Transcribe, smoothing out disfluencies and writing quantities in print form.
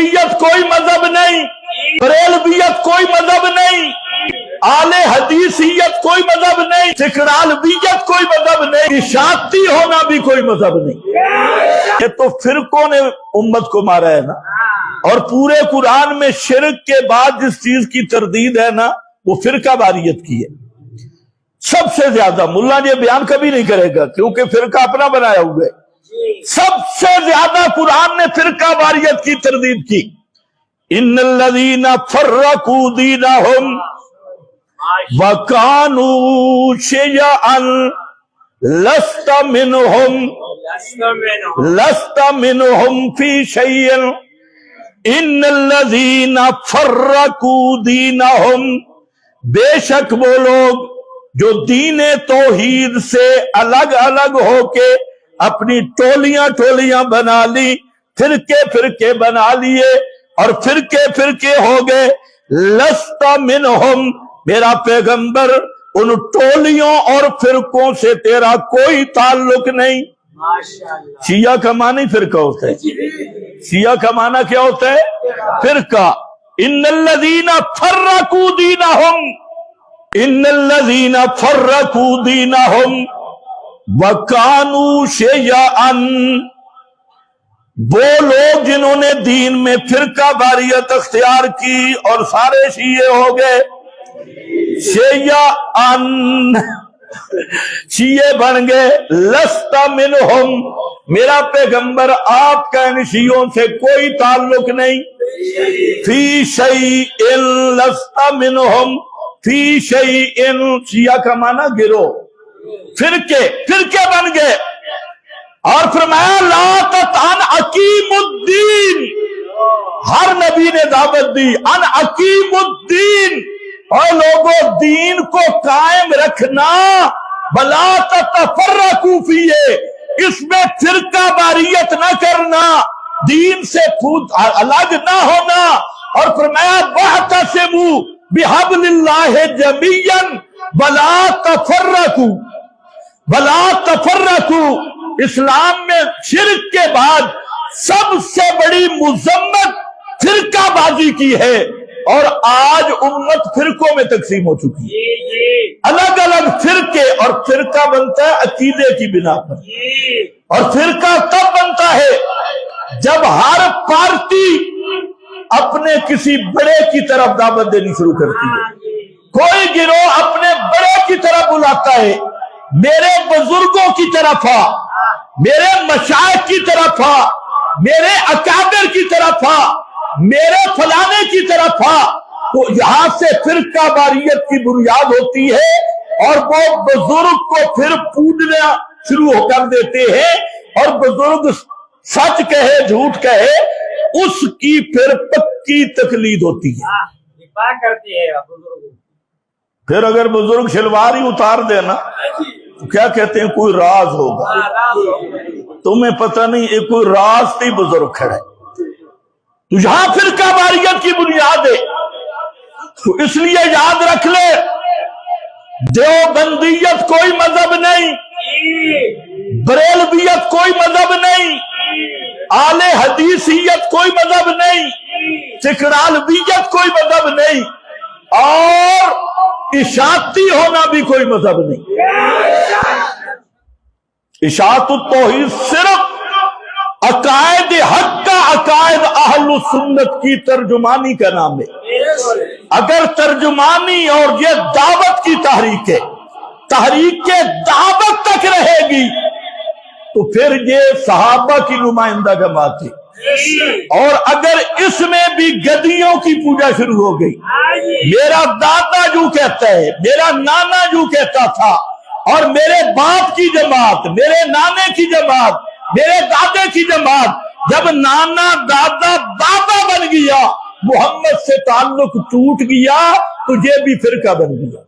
دیوبندیت کوئی مذہب نہیں، بریلویت کوئی مذہب نہیں، آل حدیثیت کوئی مذہب نہیں، سکرالویت کوئی مذہب نہیں، اشاعتی ہونا بھی کوئی مذہب نہیں۔ یہ تو فرقوں نے امت کو مارا ہے نا۔ اور پورے قرآن میں شرک کے بعد جس چیز کی تردید ہے نا وہ فرقہ واریت کی ہے سب سے زیادہ۔ ملا یہ بیان کبھی نہیں کرے گا کیونکہ فرقہ اپنا بنایا ہوا ہے۔ سب سے زیادہ قرآن نے فرقہ واریت کی تردید کی۔ ان الذین فرقوا دینہم وَكَانُوا شِيَعًا لَسْتَ مِنْهُمْ فِي شَيْءٍ ان الذین فرقوا دینہم، بے شک وہ لوگ جو دین توحید سے الگ الگ ہو کے اپنی ٹولیاں ٹولیاں بنا لی، فرقے فرقے بنا لیے اور فرقے فرقے ہو گئے، لست منہم، میرا پیغمبر ان ٹولیوں اور فرقوں سے تیرا کوئی تعلق نہیں۔ شیعہ کا معنی فرقہ ہوتا ہے، شیعہ کا معنی کیا ہوتا ہے؟ فرقہ۔ ان الذین فرقوا دینہم، ان الذین فرقوا دینہم وکانوا شیعا، وہ لوگ جنہوں نے دین میں فرقہ واریت اختیار کی اور سارے شیعے ہو گئے، شیعا شیعے بن گئے، لست منہم، میرا پیغمبر آپ کا ان شیعوں سے کوئی تعلق نہیں، فی شیء لست منہم فی شیء، شیعہ کا معنی گروہ، فرقے فرقے بن گئے۔ اور فرمایا لا تطعن اقیم الدین، ہر نبی نے دعوت دی ان اقیم الدین، اور لوگوں دین کو قائم رکھنا، بلا تتفرقوا فیہ، اس میں فرقہ واریت نہ کرنا، دین سے الگ نہ ہونا۔ اور فرمایا واعتصموا بحبل اللہ جمیعا ولا تفرقوا، ولا تفرقوا۔ اسلام میں شرک کے بعد سب سے بڑی مذمت فرقہ بازی کی ہے، اور آج امت فرقوں میں تقسیم ہو چکی ہے، الگ الگ فرقے، اور فرقہ بنتا ہے عقیدے کی بنا پر۔ اور فرقہ تب بنتا ہے جب ہر پارٹی اپنے کسی بڑے کی طرف دعوت دینی شروع کرتی ہے، کوئی گروہ اپنے بڑے کی طرف بلاتا ہے، میرے بزرگوں کی طرف آ، میرے مشائخ کی طرف آ، میرے اکابر کی طرف آ، میرے فلانے کی طرف آ، تو یہاں سے فرقہ واریت کی بنیاد ہوتی ہے، اور وہ بزرگ کو پھر پوجنا شروع کر دیتے ہیں، اور بزرگ سچ کہے جھوٹ کہے اس کی پھر پکی تقلید ہوتی ہے۔ پھر اگر بزرگ شلوار ہی اتار دینا تو کیا کہتے ہیں کوئی راز ہوگا، تمہیں پتہ نہیں یہ کوئی راز تھی بزرگ کھڑے، تو یہاں فرقہ واریت کی بنیاد ہے۔ تو اس لیے یاد رکھ لے دیوبندیت کوئی مذہب نہیں، بریلویت کوئی مذہب نہیں، آل حدیثیت کوئی مذہب نہیں، سکرالویت کوئی مذہب نہیں، اور اشاعتی ہونا بھی کوئی مذہب نہیں۔ اشاعت التوحید صرف عقائد حق کا، عقائد اہل سنت کی ترجمانی کا نام ہے۔ اگر ترجمانی اور یہ دعوت کی تحریک ہے، تحریک دعوت تک رہے گی تو پھر یہ صحابہ کی نمائندہ جماعت ہے۔ اور اگر اس میں بھی گدیوں کی پوجا شروع ہو گئی، میرا دادا جو کہتا ہے، میرا نانا جو کہتا تھا، اور میرے باپ کی جماعت، میرے نانے کی جماعت، میرے دادے کی جماعت، جب نانا دادا بابا بن گیا، محمد سے تعلق ٹوٹ گیا، تو یہ بھی فرقہ بن گیا۔